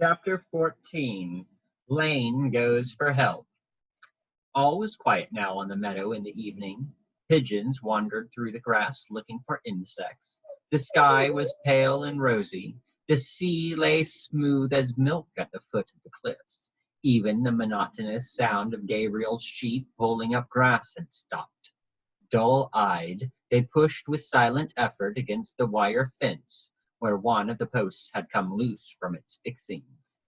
Chapter 14. Lane Goes for Help. All was quiet now on the meadow in the evening. Pigeons wandered through the grass looking for insects. The sky was pale and rosy. The sea lay smooth as milk at the foot of the cliffs. Even the monotonous sound of Gabriel's sheep pulling up grass had stopped. Dull-eyed, they pushed with silent effort against the wire fence where one of the posts had come loose from its fixings.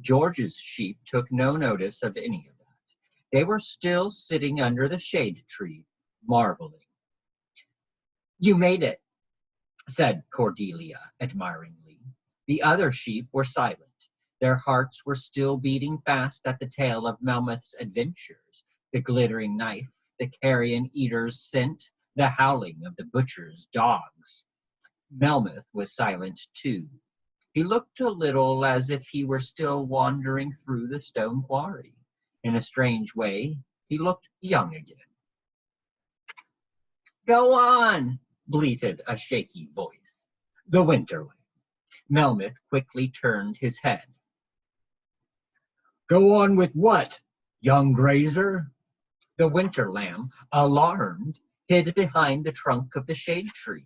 George's sheep took no notice of any of that. They were still sitting under the shade tree, marveling. "You made it," said Cordelia admiringly. The other sheep were silent. Their hearts were still beating fast at the tale of Melmoth's adventures, the glittering knife, the carrion eater's scent, the howling of the butcher's dogs. Melmoth was silent too. He looked a little as if he were still wandering through the stone quarry. In a strange way, he looked young again. "Go on," bleated a shaky voice. The winter lamb. Melmoth quickly turned his head. "Go on with what, young grazer?" The winter lamb, alarmed, hid behind the trunk of the shade tree.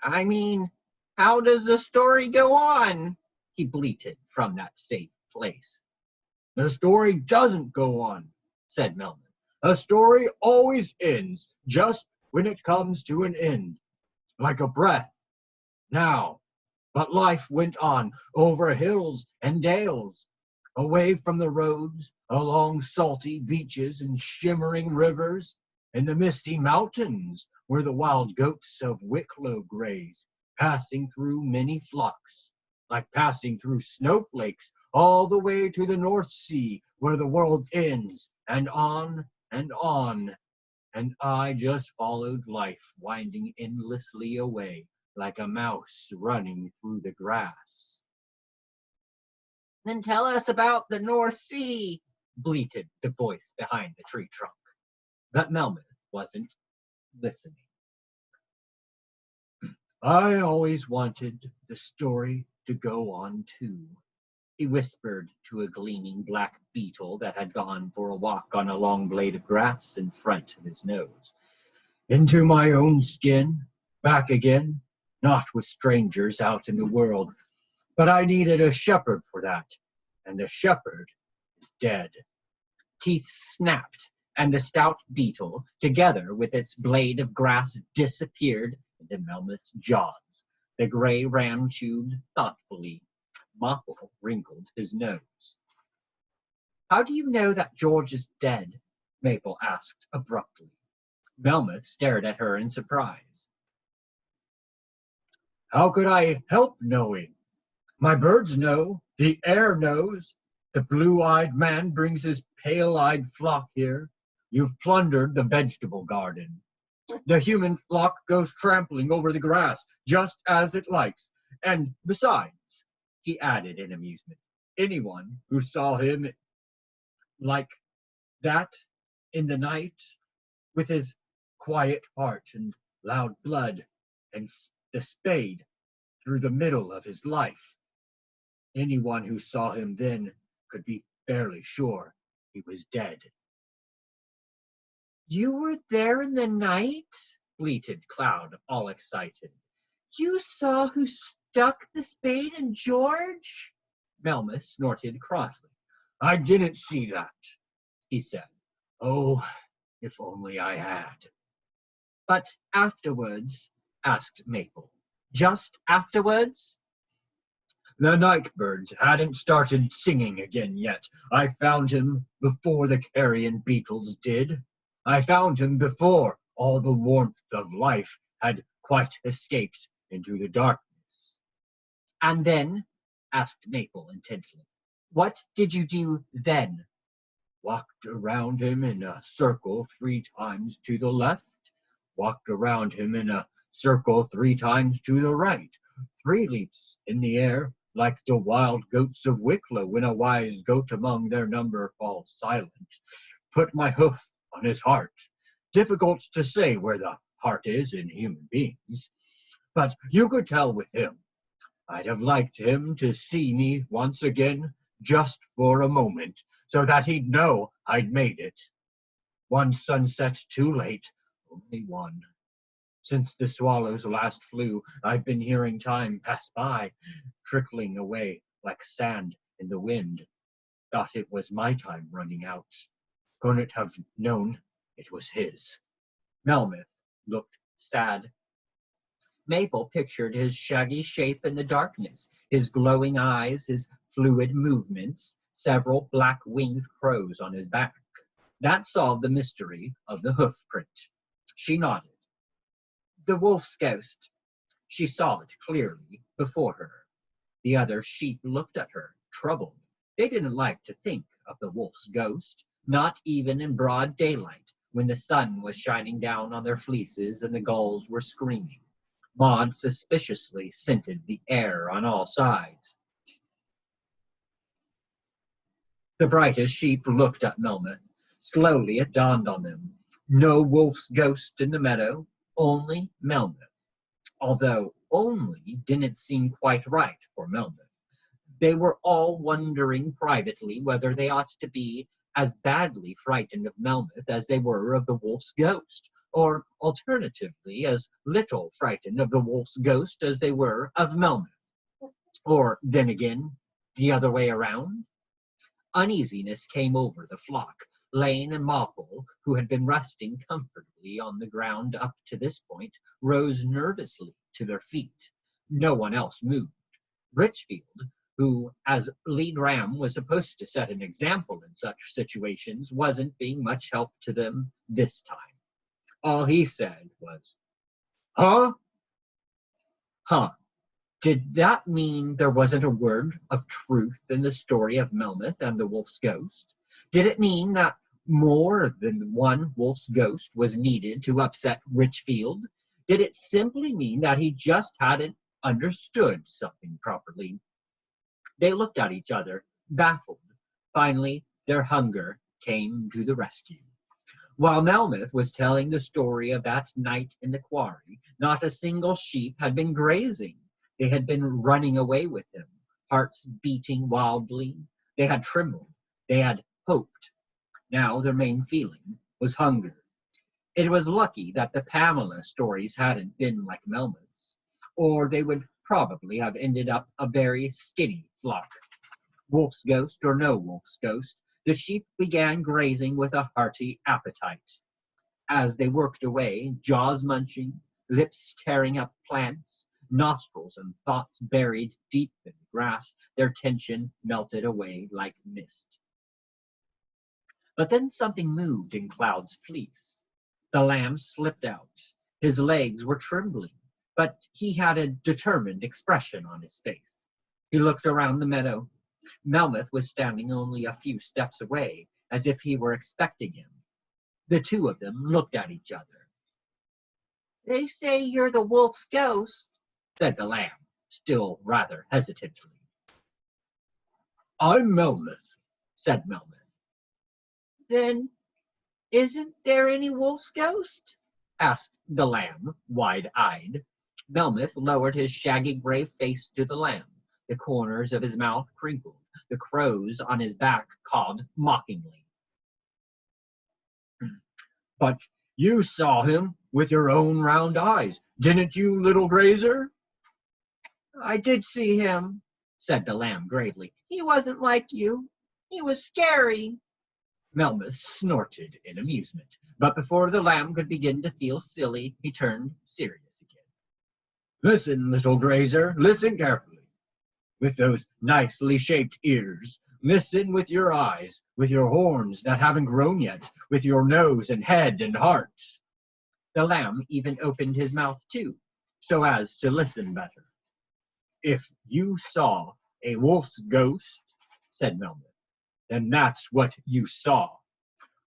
"I mean, how does the story go on?" he bleated from that safe place. "The story doesn't go on," said Melmoth. "A story always ends just when it comes to an end, like a breath. Now, but life went on over hills and dales, away from the roads, along salty beaches and shimmering rivers, in the misty mountains where the wild goats of Wicklow graze, passing through many flocks, like passing through snowflakes, all the way to the North Sea where the world ends, and on and on. And I just followed life winding endlessly away, like a mouse running through the grass." "Then tell us about the North Sea," bleated the voice behind the tree trunk. But Melmoth wasn't listening. "I always wanted the story to go on too," he whispered to a gleaming black beetle that had gone for a walk on a long blade of grass in front of his nose. "Into my own skin, back again, not with strangers out in the world. But I needed a shepherd for that, and the shepherd is dead." Teeth snapped, and the stout beetle, together with its blade of grass, disappeared into Melmoth's jaws. The gray ram chewed thoughtfully. Mopple wrinkled his nose. "How do you know that George is dead?" Maple asked abruptly. Melmoth stared at her in surprise. "How could I help knowing? My birds know, the air knows. The blue-eyed man brings his pale-eyed flock here. You've plundered the vegetable garden. The human flock goes trampling over the grass just as it likes. And besides," he added in amusement, "anyone who saw him like that in the night, with his quiet heart and loud blood and the spade through the middle of his life, anyone who saw him then could be fairly sure he was dead." "You were there in the night?" bleated Cloud, all excited. "You saw who stuck the spade in George?" Melmoth snorted crossly. "I didn't see that," he said. "Oh, if only I had." "But afterwards?" asked Maple. "Just afterwards?" "The night birds hadn't started singing again yet. I found him before the carrion beetles did. I found him before all the warmth of life had quite escaped into the darkness." "And then?" asked Maple intently. "What did you do then?" "Walked around him in a circle 3 times to the left, walked around him in a circle 3 times to the right, 3 leaps in the air, like the wild goats of Wicklow when a wise goat among their number falls silent. Put my hoof on his heart. Difficult to say where the heart is in human beings, but you could tell with him. I'd have liked him to see me once again, just for a moment, so that he'd know I'd made it. One sunset too late, only one. Since the swallows last flew, I've been hearing time pass by, trickling away like sand in the wind. Thought it was my time running out. Couldn't have known it was his. Melmoth looked sad. Maple pictured his shaggy shape in the darkness, his glowing eyes, his fluid movements, several black-winged crows on his back. That solved the mystery of the hoof print. She nodded. The wolf's ghost. She saw it clearly before her. The other sheep looked at her, troubled. They didn't like to think of the wolf's ghost, not even in broad daylight, when the sun was shining down on their fleeces and the gulls were screaming. Maud suspiciously scented the air on all sides. The brightest sheep looked at Melmoth. Slowly it dawned on them. No wolf's ghost in the meadow, only Melmoth. Although only didn't seem quite right for Melmoth. They were all wondering privately whether they ought to be as badly frightened of Melmoth as they were of the wolf's ghost, or alternatively as little frightened of the wolf's ghost as they were of Melmoth. Or then again, the other way around. Uneasiness came over the flock. Lane and Mopple, who had been resting comfortably on the ground up to this point, rose nervously to their feet. No one else moved. Richfield, who, as lead ram, was supposed to set an example in such situations, wasn't being much help to them this time. All he said was, "Huh? Huh. Did that mean there wasn't a word of truth in the story of Melmoth and the wolf's ghost? Did it mean that more than one wolf's ghost was needed to upset Richfield? Did it simply mean that he just hadn't understood something properly?" They looked at each other, baffled. Finally, their hunger came to the rescue. While Melmoth was telling the story of that night in the quarry, not a single sheep had been grazing. They had been running away with him, hearts beating wildly. They had trembled. They had hoped. Now their main feeling was hunger. It was lucky that the Pamela stories hadn't been like Melmoth's, or they would probably have ended up a very skinny flock. Wolf's ghost or no wolf's ghost, the sheep began grazing with a hearty appetite. As they worked away, jaws munching, lips tearing up plants, nostrils and thoughts buried deep in the grass, their tension melted away like mist. But then something moved in Cloud's fleece. The lamb slipped out. His legs were trembling, but he had a determined expression on his face. He looked around the meadow. Melmoth was standing only a few steps away, as if he were expecting him. The two of them looked at each other. "They say you're the wolf's ghost," said the lamb, still rather hesitantly. "I'm Melmoth," said Melmoth. "Then isn't there any wolf's ghost?" asked the lamb, wide-eyed. Melmoth lowered his shaggy gray face to the lamb. The corners of his mouth crinkled. The crows on his back cawed mockingly. "But you saw him with your own round eyes, didn't you, little grazer?" "I did see him," said the lamb gravely. "He wasn't like you. He was scary." Melmoth snorted in amusement, but before the lamb could begin to feel silly, he turned serious again. "Listen, little grazer, listen carefully. With those nicely shaped ears, listen with your eyes, with your horns that haven't grown yet, with your nose and head and heart." The lamb even opened his mouth too, so as to listen better. "If you saw a wolf's ghost," said Melmoth, "then that's what you saw.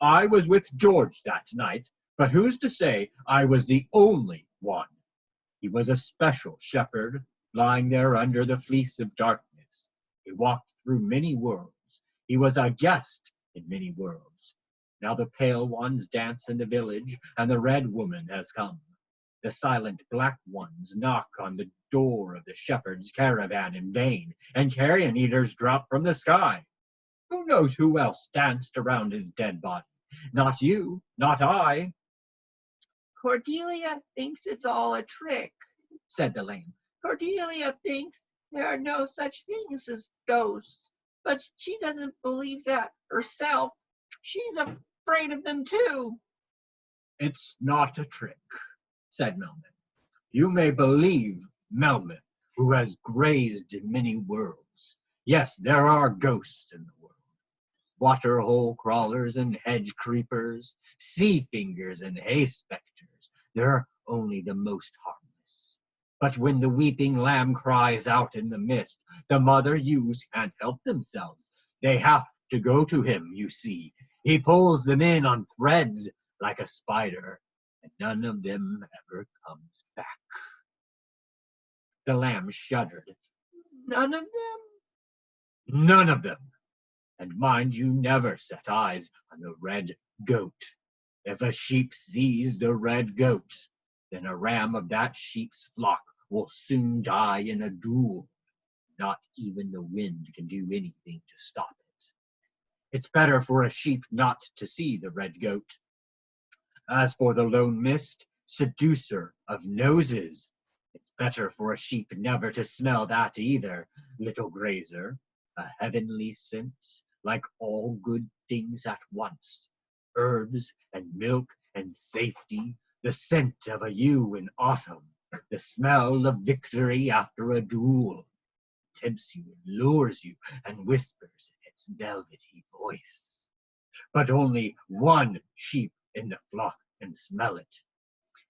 I was with George that night, but who's to say I was the only one? He was a special shepherd, lying there under the fleece of darkness. He walked through many worlds. He was a guest in many worlds. Now the pale ones dance in the village, and the red woman has come. The silent black ones knock on the door of the shepherd's caravan in vain, and carrion eaters drop from the sky. Who knows who else danced around his dead body? Not you, not I. Cordelia thinks it's all a trick, said the lamb. Cordelia thinks there are no such things as ghosts, but she doesn't believe that herself. She's afraid of them too. It's not a trick, said Melmoth. You may believe Melmoth, who has grazed in many worlds. Yes, there are ghosts in the world. Waterhole crawlers and hedge creepers, sea fingers and hay spectres. They're only the most harmless. But when the weeping lamb cries out in the mist, the mother ewes can't help themselves. They have to go to him, you see. He pulls them in on threads like a spider, and none of them ever comes back. The lamb shuddered. None of them? None of them. And mind you never set eyes on the red goat. If a sheep sees the red goat, then a ram of that sheep's flock will soon die in a duel. Not even the wind can do anything to stop it. It's better for a sheep not to see the red goat. As for the lone mist, seducer of noses, it's better for a sheep never to smell that either, little grazer. A heavenly scent, like all good things at once. Herbs and milk and safety, the scent of a ewe in autumn, the smell of victory after a duel. It tempts you and lures you and whispers in its velvety voice. But only one sheep in the flock can smell it.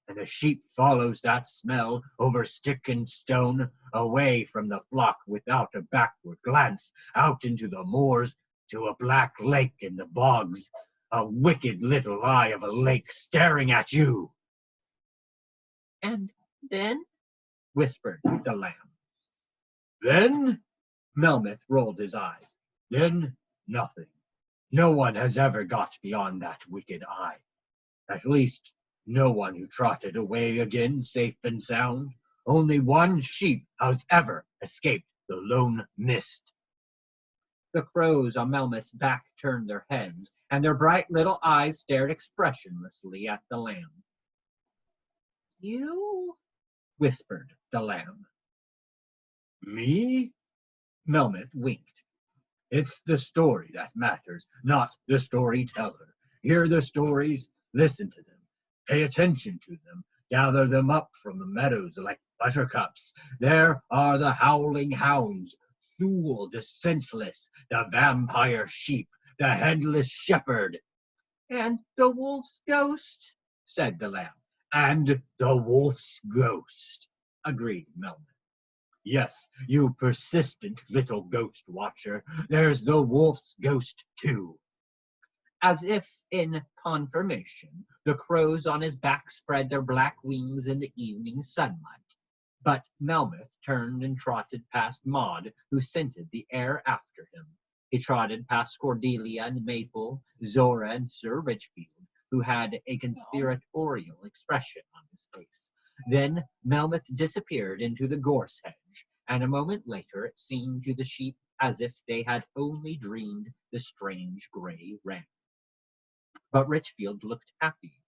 And the sheep follows that smell over stick and stone, away from the flock without a backward glance, out into the moors, to a black lake in the bogs, a wicked little eye of a lake staring at you. And then? Whispered the lamb. Then? Melmoth rolled his eyes. Then nothing. No one has ever got beyond that wicked eye. At least, no one who trotted away again safe and sound. Only one sheep has ever escaped the lone mist. The crows on Melmoth's back turned their heads, and their bright little eyes stared expressionlessly at the lamb. You? Whispered the lamb. Me? Melmoth winked. It's the story that matters, not the storyteller. Hear the stories, listen to them. Pay attention to them, gather them up from the meadows like buttercups. There are the howling hounds, Thule the scentless, the vampire sheep, the headless shepherd. And the wolf's ghost, said the lamb. And the wolf's ghost, agreed Melmoth. Yes, you persistent little ghost watcher, there's the wolf's ghost too. As if in confirmation, the crows on his back spread their black wings in the evening sunlight. But Melmoth turned and trotted past Maud, who scented the air after him. He trotted past Cordelia and Maple, Zora and Sir Richfield, who had a conspiratorial expression on his face. Then Melmoth disappeared into the gorse hedge, and a moment later it seemed to the sheep as if they had only dreamed the strange grey ram. But Richfield looked happy.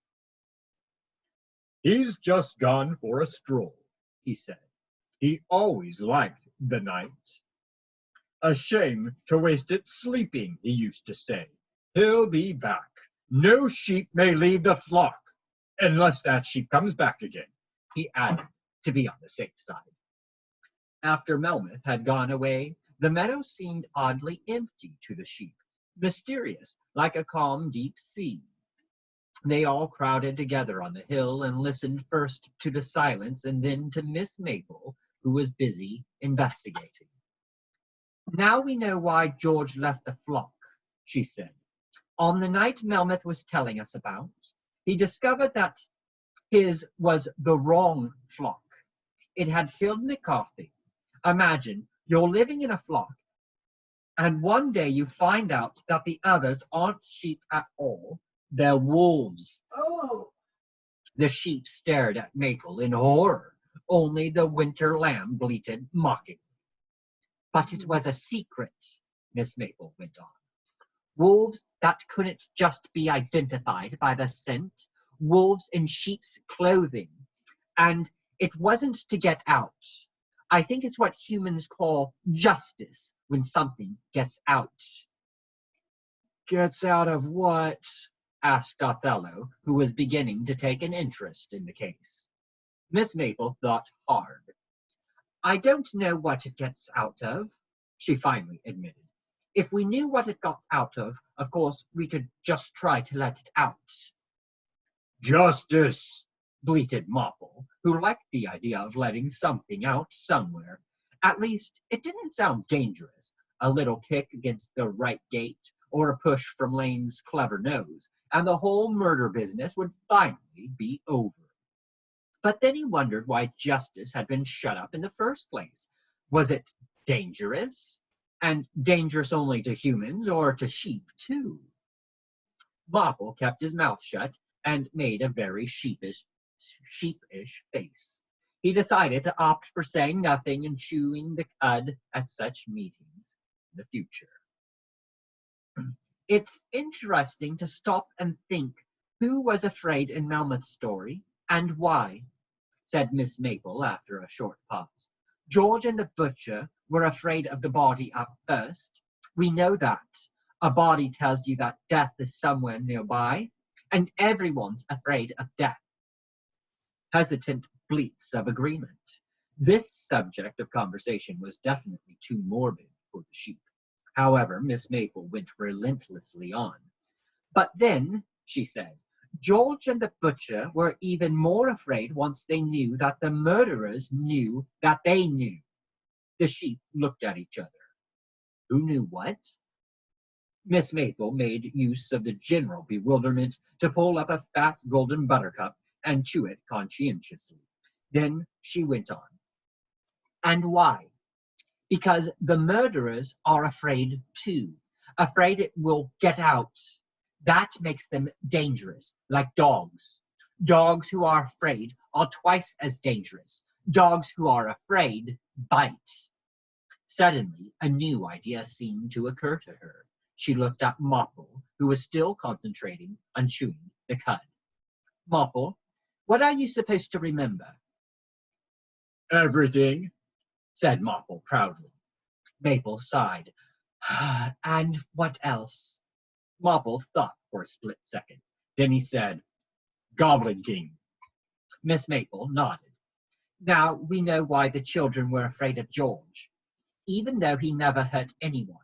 He's just gone for a stroll, he said. He always liked the night. A shame to waste it sleeping, he used to say. He'll be back. No sheep may leave the flock, unless that sheep comes back again, he added, to be on the safe side. After Melmoth had gone away, the meadow seemed oddly empty to the sheep, mysterious, like a calm, deep sea. They all crowded together on the hill and listened first to the silence and then to Miss Maple, who was busy investigating. Now we know why George left the flock, she said. On the night Melmoth was telling us about, he discovered that his was the wrong flock. It had killed McCarthy. Imagine you're living in a flock, and one day you find out that the others aren't sheep at all. They're wolves. Oh, The sheep stared at Maple in horror. Only the winter lamb bleated mockingly. But it was a secret, Miss Maple went on. Wolves that couldn't just be identified by the scent, wolves in sheep's clothing. And it wasn't to get out. I think it's what humans call justice when something gets out. Gets out of what? Asked Othello, who was beginning to take an interest in the case. Miss Maple thought hard. I don't know what it gets out of, she finally admitted. If we knew what it got out of course, we could just try to let it out. Justice, bleated Mopple, who liked the idea of letting something out somewhere. At least, it didn't sound dangerous. A little kick against the right gate, or a push from Lane's clever nose, and the whole murder business would finally be over. But then he wondered why justice had been shut up in the first place. Was it dangerous? And dangerous only to humans, or to sheep too? Mopple kept his mouth shut and made a very sheepish face. He decided to opt for saying nothing and chewing the cud at such meetings in the future. It's interesting to stop and think who was afraid in Melmoth's story, and why, said Miss Maple after a short pause. George and the butcher were afraid of the body at first. We know that. A body tells you that death is somewhere nearby, and everyone's afraid of death. Hesitant bleats of agreement. This subject of conversation was definitely too morbid for the sheep. However, Miss Maple went relentlessly on. But then, she said, George and the butcher were even more afraid once they knew that the murderers knew that they knew. The sheep looked at each other. Who knew what? Miss Maple made use of the general bewilderment to pull up a fat golden buttercup and chew it conscientiously. Then she went on. And why? Because the murderers are afraid too, afraid it will get out. That makes them dangerous, like dogs. Dogs who are afraid are twice as dangerous. Dogs who are afraid bite. Suddenly, a new idea seemed to occur to her. She looked at Mopple, who was still concentrating on chewing the cud. Mopple, what are you supposed to remember? Everything, said Mopple proudly. Maple sighed. And what else? Mopple thought for a split second. Then he said, Goblin King. Miss Maple nodded. Now we know why the children were afraid of George. Even though he never hurt anyone,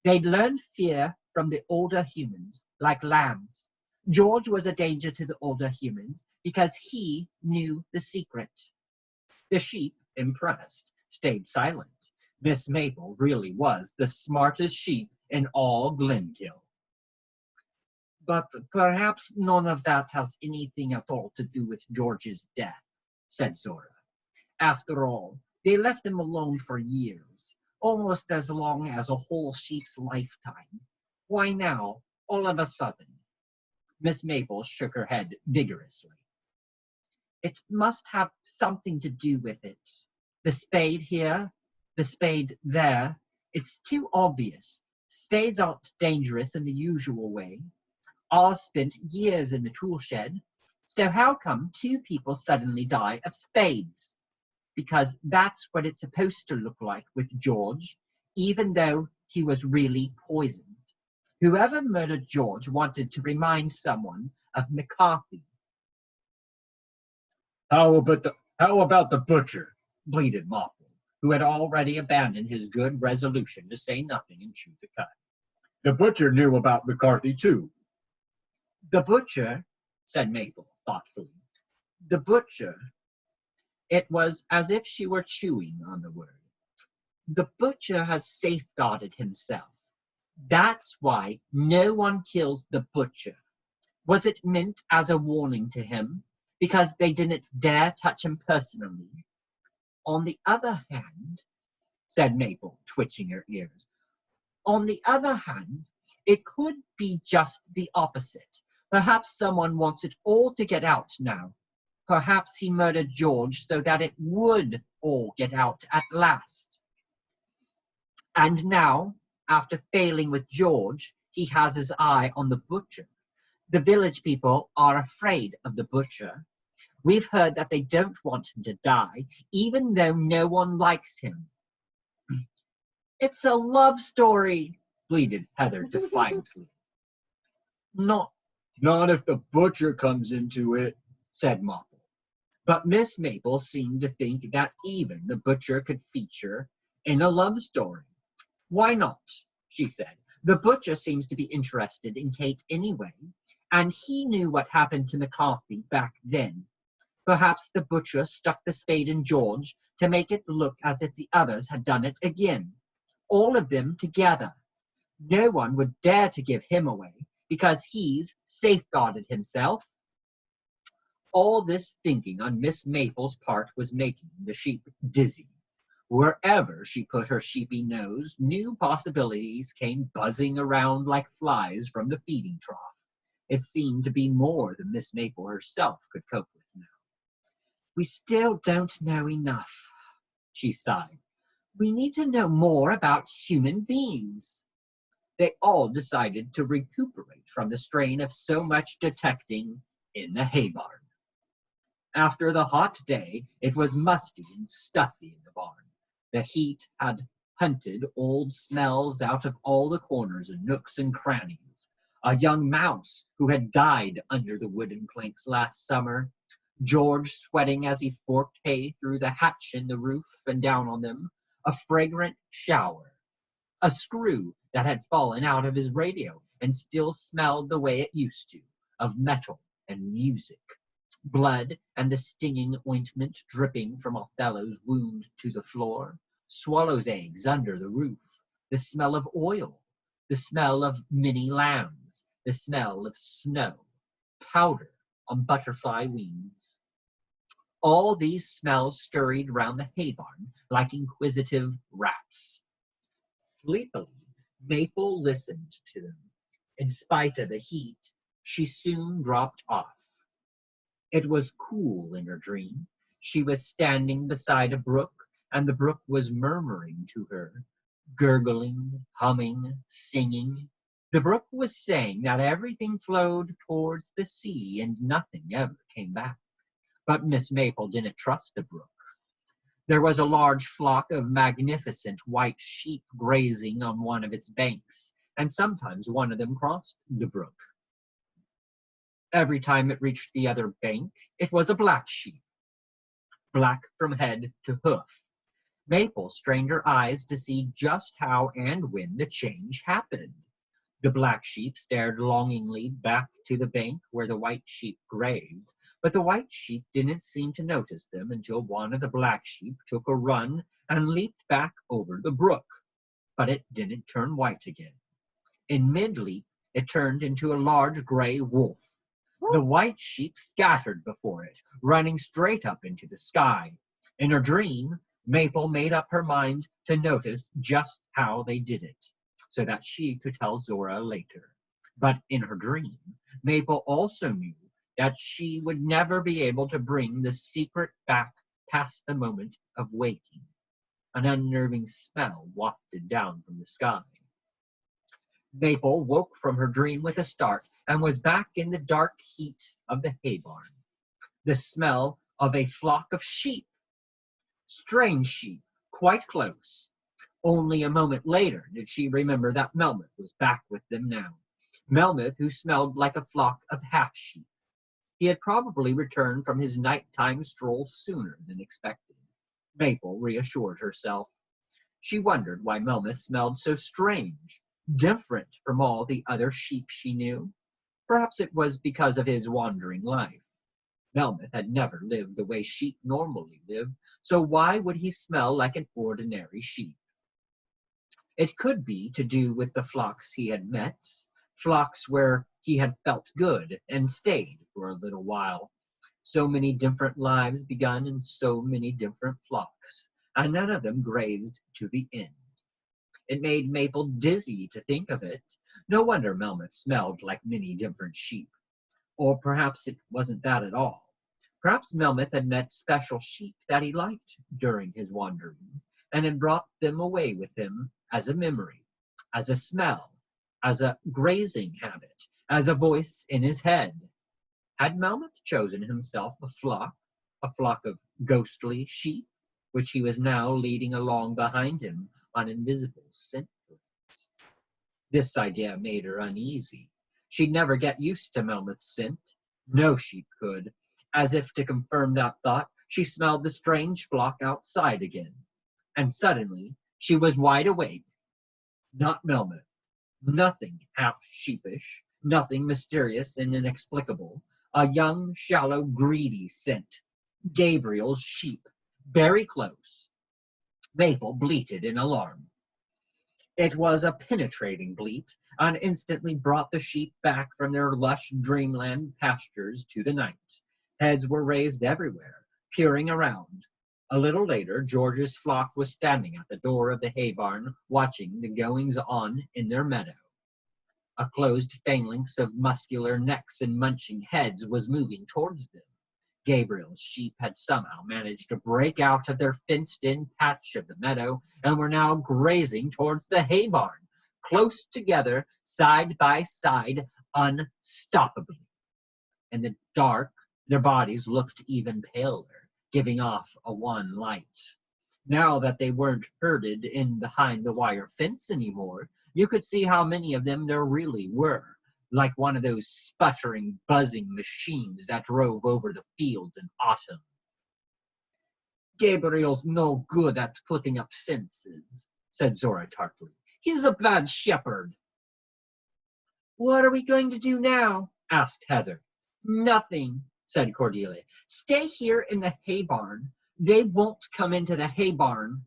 they'd learned fear from the older humans, like lambs. George was a danger to the older humans because he knew the secret. The sheep, impressed, stayed silent. Miss Maple really was the smartest sheep in all Glenkill. But perhaps none of that has anything at all to do with George's death, said Zora. After all, they left him alone for years, almost as long as a whole sheep's lifetime. Why now, all of a sudden? Miss Maple shook her head vigorously. It must have something to do with it. The spade here, the spade there. It's too obvious. Spades aren't dangerous in the usual way. Ours spent years in the tool shed. So how come two people suddenly die of spades? Because that's what it's supposed to look like with George, even though he was really poisoned. Whoever murdered George wanted to remind someone of McCarthy. How about the butcher? Bleated Mopple, who had already abandoned his good resolution to say nothing and chew the cud. The butcher knew about McCarthy too. The butcher, said Maple thoughtfully. The butcher. It was as if she were chewing on the word. The butcher has safeguarded himself. That's why no one kills the butcher. Was it meant as a warning to him? Because they didn't dare touch him personally? On the other hand, said Maple, twitching her ears, on the other hand, it could be just the opposite. Perhaps someone wants it all to get out now, Perhaps he murdered George so that it would all get out at last. And now, after failing with George, he has his eye on the butcher. The village people are afraid of the butcher. We've heard that they don't want him to die, even though no one likes him. It's a love story, pleaded Heather defiantly. Not if the butcher comes into it, said Maple. But Miss Maple seemed to think that even the butcher could feature in a love story. Why not? She said. The butcher seems to be interested in Kate anyway, and he knew what happened to McCarthy back then. Perhaps the butcher stuck the spade in George to make it look as if the others had done it again. All of them together. No one would dare to give him away because he's safeguarded himself. All this thinking on Miss Maple's part was making the sheep dizzy. Wherever she put her sheepy nose, new possibilities came buzzing around like flies from the feeding trough. It seemed to be more than Miss Maple herself could cope with now. We still don't know enough, she sighed. We need to know more about human beings. They all decided to recuperate from the strain of so much detecting in the hay barn. After the hot day, it was musty and stuffy in the barn. The heat had hunted old smells out of all the corners and nooks and crannies. A young mouse who had died under the wooden planks last summer, George sweating as he forked hay through the hatch in the roof and down on them, a fragrant shower, a screw that had fallen out of his radio and still smelled the way it used to, of metal and music, blood and the stinging ointment dripping from Othello's wound to the floor, swallows' eggs under the roof, the smell of oil, the smell of many lambs, the smell of snow, powder on butterfly wings. All these smells scurried round the hay barn like inquisitive rats. Sleepily, Maple listened to them. In spite of the heat, she soon dropped off. It was cool in her dream. She was standing beside a brook, and the brook was murmuring to her, gurgling, humming, singing. The brook was saying that everything flowed towards the sea and nothing ever came back. But Miss Maple didn't trust the brook. There was a large flock of magnificent white sheep grazing on one of its banks, and sometimes one of them crossed the brook. Every time it reached the other bank, it was a black sheep, black from head to hoof. Maple strained her eyes to see just how and when the change happened. The black sheep stared longingly back to the bank where the white sheep grazed, but the white sheep didn't seem to notice them until one of the black sheep took a run and leaped back over the brook. But it didn't turn white again. In mid-leap, it turned into a large gray wolf. The white sheep scattered before it, running straight up into the sky. In her dream, Maple made up her mind to notice just how they did it, so that she could tell Zora later. But in her dream, Maple also knew that she would never be able to bring the secret back past the moment of waking. An unnerving smell wafted down from the sky. Maple woke from her dream with a start and was back in the dark heat of the hay barn. The smell of a flock of sheep. Strange sheep, quite close. Only a moment later did she remember that Melmoth was back with them now. Melmoth, who smelled like a flock of half-sheep. He had probably returned from his nighttime stroll sooner than expected. Maple reassured herself. She wondered why Melmoth smelled so strange, different from all the other sheep she knew. Perhaps it was because of his wandering life. Melmoth had never lived the way sheep normally live, so why would he smell like an ordinary sheep? It could be to do with the flocks he had met, flocks where he had felt good and stayed for a little while. So many different lives begun in so many different flocks, and none of them grazed to the end. It made Maple dizzy to think of it. No wonder Melmoth smelled like many different sheep. Or perhaps it wasn't that at all. Perhaps Melmoth had met special sheep that he liked during his wanderings, and had brought them away with him as a memory, as a smell, as a grazing habit, as a voice in his head. Had Melmoth chosen himself a flock of ghostly sheep, which he was now leading along behind him on invisible scent threads? This idea made her uneasy. She'd never get used to Melmoth's scent. No sheep could. As if to confirm that thought, she smelled the strange flock outside again. And suddenly she was wide awake. Not Melmoth. Nothing half sheepish, nothing mysterious and inexplicable. A young, shallow, greedy scent. Gabriel's sheep. Very close. Maple bleated in alarm. It was a penetrating bleat, and instantly brought the sheep back from their lush dreamland pastures to the night. Heads were raised everywhere, peering around. A little later, George's flock was standing at the door of the hay barn, watching the goings-on in their meadow. A closed phalanx of muscular necks and munching heads was moving towards them. Gabriel's sheep had somehow managed to break out of their fenced-in patch of the meadow and were now grazing towards the hay barn, close together, side by side, unstoppably. In the dark, their bodies looked even paler, giving off a wan light. Now that they weren't herded in behind the wire fence anymore, you could see how many of them there really were, like one of those sputtering, buzzing machines that drove over the fields in autumn. Gabriel's no good at putting up fences, said Zora tartly. He's a bad shepherd. What are we going to do now? Asked Heather. Nothing, said Cordelia. Stay here in the hay barn. They won't come into the hay barn.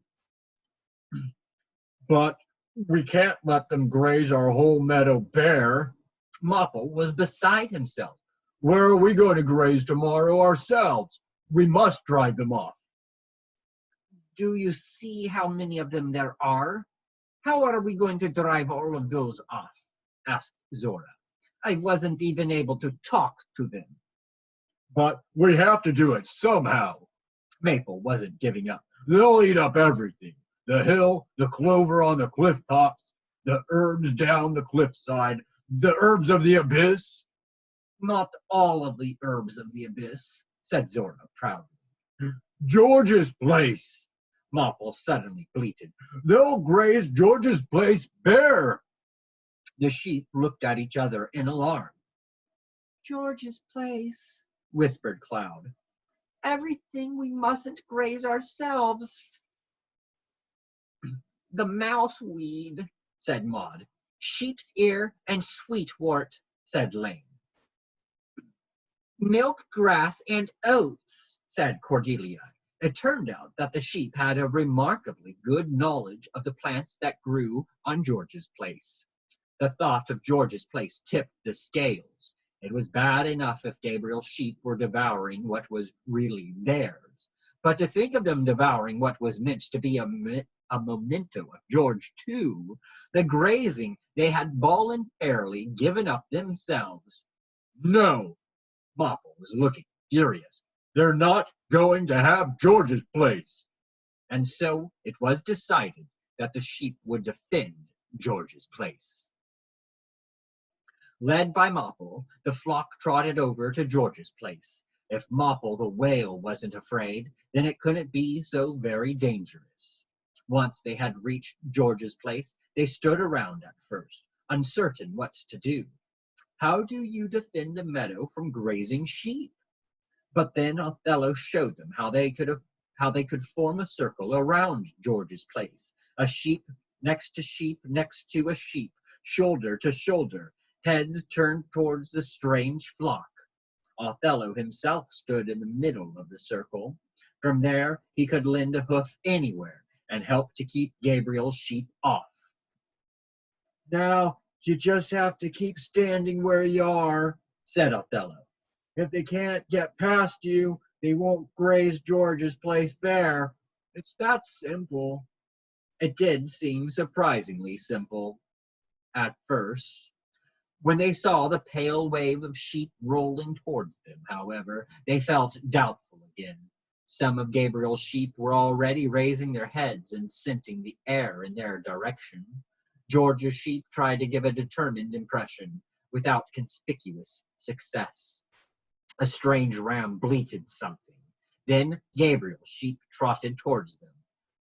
But we can't let them graze our whole meadow bare. Mopple was beside himself. Where are we going to graze tomorrow ourselves? We must drive them off. Do you see how many of them there are? How are we going to drive all of those off? Asked Zora. I wasn't even able to talk to them. But we have to do it somehow. Maple wasn't giving up. They'll eat up everything. The hill, the clover on the cliff tops, the herbs down the cliffside, the herbs of the abyss. Not all of the herbs of the abyss, said Zora proudly. George's place, Mopple suddenly bleated. They'll graze George's place bare. The sheep looked at each other in alarm. George's place, whispered Cloud. Everything we mustn't graze ourselves. The mouseweed, said Maud. Sheep's ear and sweetwort, said Lane. Milk grass and oats, said Cordelia. It turned out that the sheep had a remarkably good knowledge of the plants that grew on George's place. The thought of George's place tipped the scales. It was bad enough if Gabriel's sheep were devouring what was really theirs, but to think of them devouring what was meant to be a memento of George too, the grazing they had voluntarily given up themselves. No, Mopple was looking furious. They're not going to have George's place. And so it was decided that the sheep would defend George's place. Led by Mopple, the flock trotted over to George's place. If Mopple the whale wasn't afraid, then it couldn't be so very dangerous. Once they had reached George's place, they stood around at first, uncertain what to do. How do you defend a meadow from grazing sheep? But then Othello showed them how they could form a circle around George's place, a sheep next to a sheep, shoulder to shoulder, heads turned towards the strange flock. Othello himself stood in the middle of the circle. From there, he could lend a hoof anywhere and help to keep Gabriel's sheep off. Now, you just have to keep standing where you are, said Othello. If they can't get past you, they won't graze George's place bare. It's that simple. It did seem surprisingly simple at first. When they saw the pale wave of sheep rolling towards them, however, they felt doubtful again. Some of Gabriel's sheep were already raising their heads and scenting the air in their direction. George's sheep tried to give a determined impression, without conspicuous success. A strange ram bleated something. Then Gabriel's sheep trotted towards them.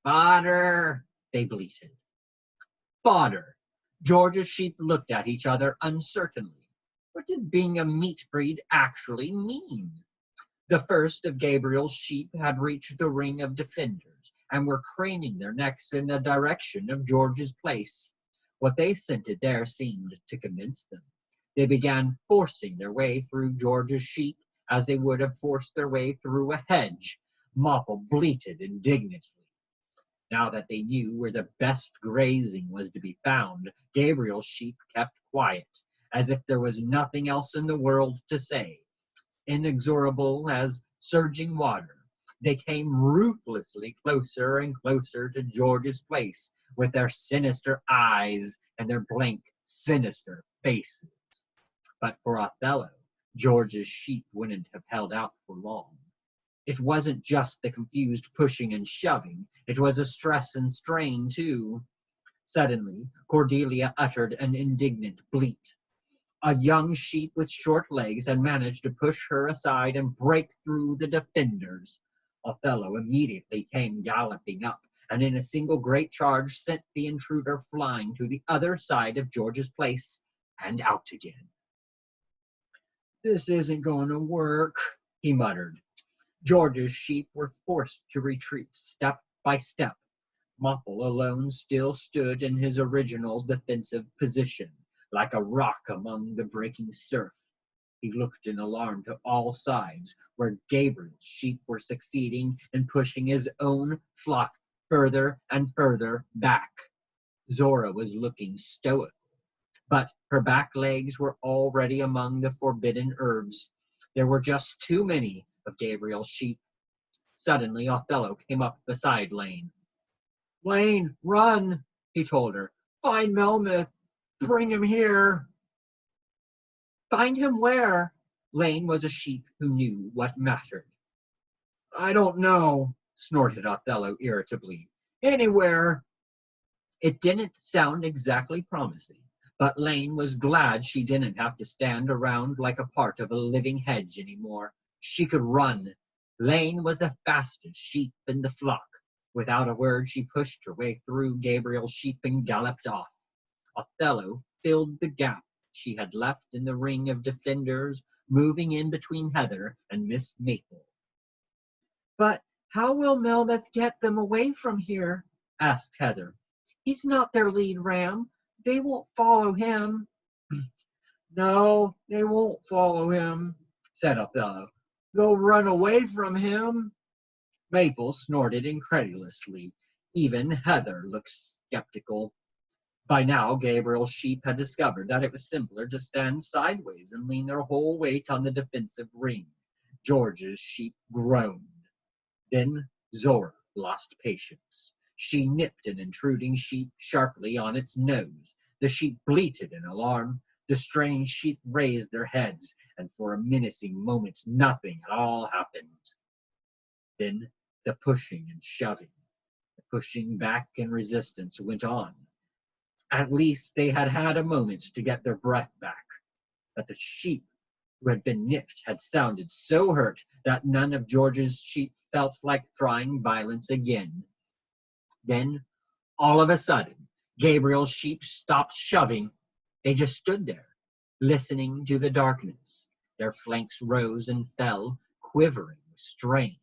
"Fodder!" they bleated. Fodder! George's sheep looked at each other uncertainly. What did being a meat breed actually mean? The first of Gabriel's sheep had reached the ring of defenders and were craning their necks in the direction of George's place. What they scented there seemed to convince them. They began forcing their way through George's sheep as they would have forced their way through a hedge. Mopple bleated indignantly. Now that they knew where the best grazing was to be found, Gabriel's sheep kept quiet, as if there was nothing else in the world to say. Inexorable as surging water, they came ruthlessly closer and closer to George's place, with their sinister eyes and their blank, sinister faces. But for Othello, George's sheep wouldn't have held out for long. It wasn't just the confused pushing and shoving, it was a stress and strain, too. Suddenly, Cordelia uttered an indignant bleat. A young sheep with short legs had managed to push her aside and break through the defenders. Othello immediately came galloping up, and in a single great charge sent the intruder flying to the other side of George's place and out again. "This isn't going to work," he muttered. George's sheep were forced to retreat step by step. Mopple alone still stood in his original defensive position, like a rock among the breaking surf. He looked in alarm to all sides, where Gabriel's sheep were succeeding in pushing his own flock further and further back. Zora was looking stoical, but her back legs were already among the forbidden herbs. There were just too many of Gabriel's sheep. Suddenly Othello came up beside Lane. "Lane, run," he told her. "Find Melmoth. Bring him here." "Find him where?" Lane was a sheep who knew what mattered. "I don't know," snorted Othello irritably. "Anywhere." It didn't sound exactly promising, but Lane was glad she didn't have to stand around like a part of a living hedge anymore. She could run. Lane was the fastest sheep in the flock. Without a word, she pushed her way through Gabriel's sheep and galloped off. Othello filled the gap she had left in the ring of defenders, moving in between Heather and Miss Maple. "But how will Melmoth get them away from here?" asked Heather. "He's not their lead ram. They won't follow him." "No, they won't follow him," said Othello. "They'll run away from him." Maple snorted incredulously. Even Heather looked skeptical. By now, Gabriel's sheep had discovered that it was simpler to stand sideways and lean their whole weight on the defensive ring. George's sheep groaned. Then Zora lost patience. She nipped an intruding sheep sharply on its nose. The sheep bleated in alarm. The strange sheep raised their heads, and for a menacing moment nothing at all happened. Then the pushing and shoving, the pushing back and resistance went on. At least they had had a moment to get their breath back. But the sheep who had been nipped had sounded so hurt that none of George's sheep felt like trying violence again. Then, all of a sudden, Gabriel's sheep stopped shoving. They just stood there, listening to the darkness. Their flanks rose and fell, quivering with strain,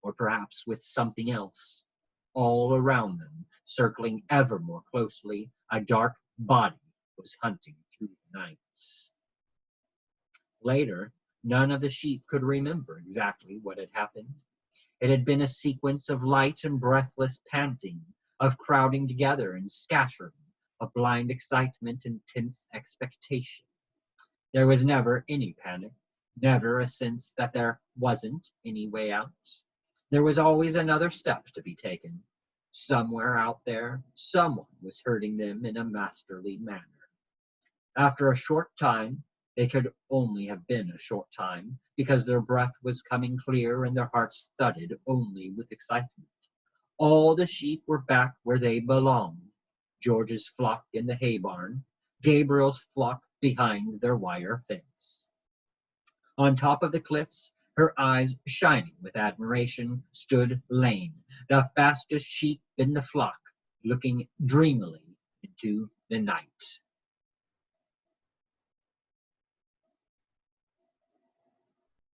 or perhaps with something else. All around them, circling ever more closely, a dark body was hunting through the nights. Later, none of the sheep could remember exactly what had happened. It had been a sequence of light and breathless panting, of crowding together and scattering, of blind excitement and tense expectation. There was never any panic, never a sense that there wasn't any way out. There was always another step to be taken. Somewhere out there, someone was hurting them in a masterly manner. After a short time, it could only have been a short time, because their breath was coming clear and their hearts thudded only with excitement. All the sheep were back where they belonged. George's flock in the hay barn, Gabriel's flock behind their wire fence. On top of the cliffs, her eyes shining with admiration, stood Lane, the fastest sheep in the flock, looking dreamily into the night.